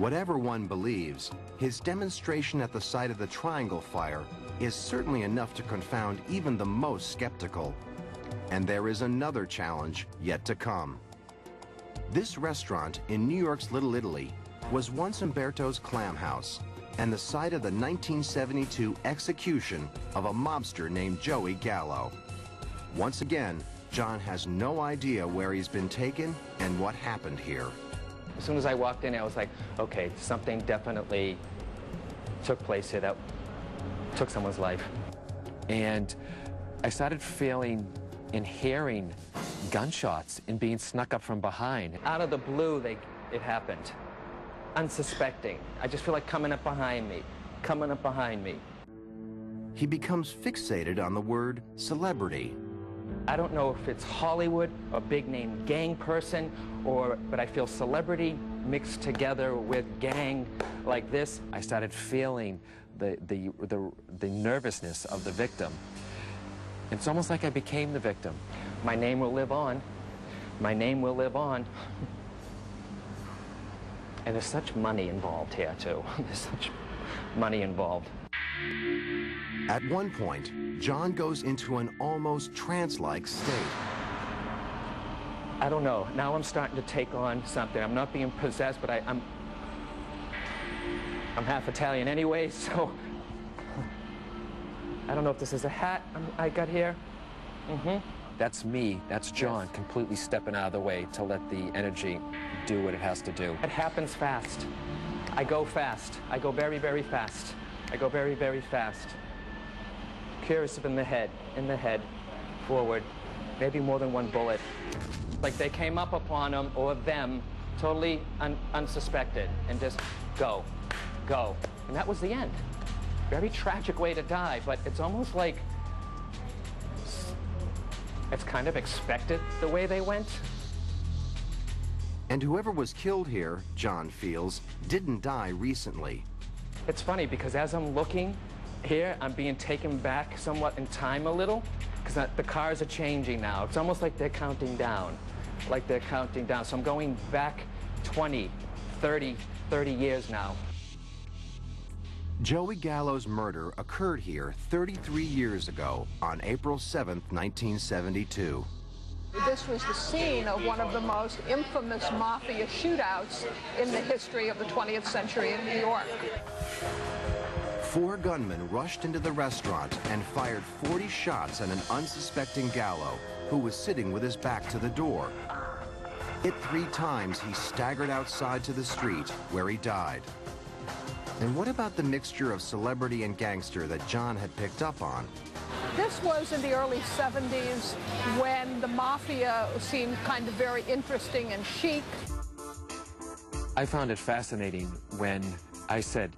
Whatever one believes, his demonstration at the site of the Triangle Fire is certainly enough to confound even the most skeptical. And there is another challenge yet to come. This restaurant in New York's Little Italy was once Umberto's Clam House and the site of the 1972 execution of a mobster named Joey Gallo. Once again, John has no idea where he's been taken and what happened here. As soon as I walked in, I was like, okay, something definitely took place here that took someone's life. And I started feeling and hearing gunshots and being snuck up from behind. Out of the blue, it happened. Unsuspecting. I just feel like coming up behind me, coming up behind me. He becomes fixated on the word celebrity. I don't know if it's Hollywood, a big name gang person, but I feel celebrity mixed together with gang like this. I started feeling the nervousness of the victim. It's almost like I became the victim. My name will live on. My name will live on. And there's such money involved here, too. There's such money involved. At one point, John goes into an almost trance-like state. I don't know. Now I'm starting to take on something. I'm not being possessed, but I'm half Italian anyway, so I don't know if this is a hat I got here. That's me. That's John, yes. Completely stepping out of the way to let the energy do what it has to do. It happens fast. I go fast. I go very, very fast. I go very, very fast. Curious if in the head, forward, maybe more than one bullet. Like they came up upon him or them, totally unsuspected, and just go, go. And that was the end. Very tragic way to die, but it's almost like it's kind of expected the way they went. And whoever was killed here, John feels, didn't die recently. It's funny because as I'm looking here, I'm being taken back somewhat in time a little, because the cars are changing now. It's almost like they're counting down, So I'm going back 20, 30 years now. Joey Gallo's murder occurred here 33 years ago on April 7th, 1972. This was the scene of one of the most infamous mafia shootouts in the history of the 20th century in New York. 4 gunmen rushed into the restaurant and fired 40 shots at an unsuspecting Gallo, who was sitting with his back to the door. Hit 3 times, he staggered outside to the street, where he died. And what about the mixture of celebrity and gangster that John had picked up on? This was in the early 70s when the mafia seemed kind of very interesting and chic. I found it fascinating when I said,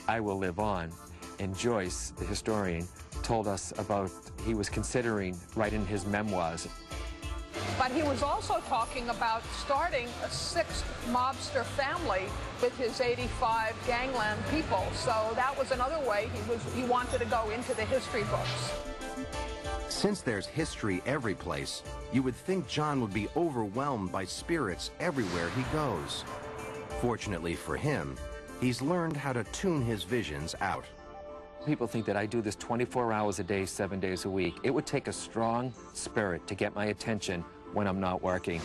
I will live on, and Joyce, the historian, told us about he was considering writing his memoirs. But he was also talking about starting a 6th mobster family with his 85 gangland people. So that was another way he wanted to go into the history books. Since there's history every place, you would think John would be overwhelmed by spirits everywhere he goes. Fortunately for him, he's learned how to tune his visions out. People think that I do this 24 hours a day, 7 days a week. It would take a strong spirit to get my attention when I'm not working.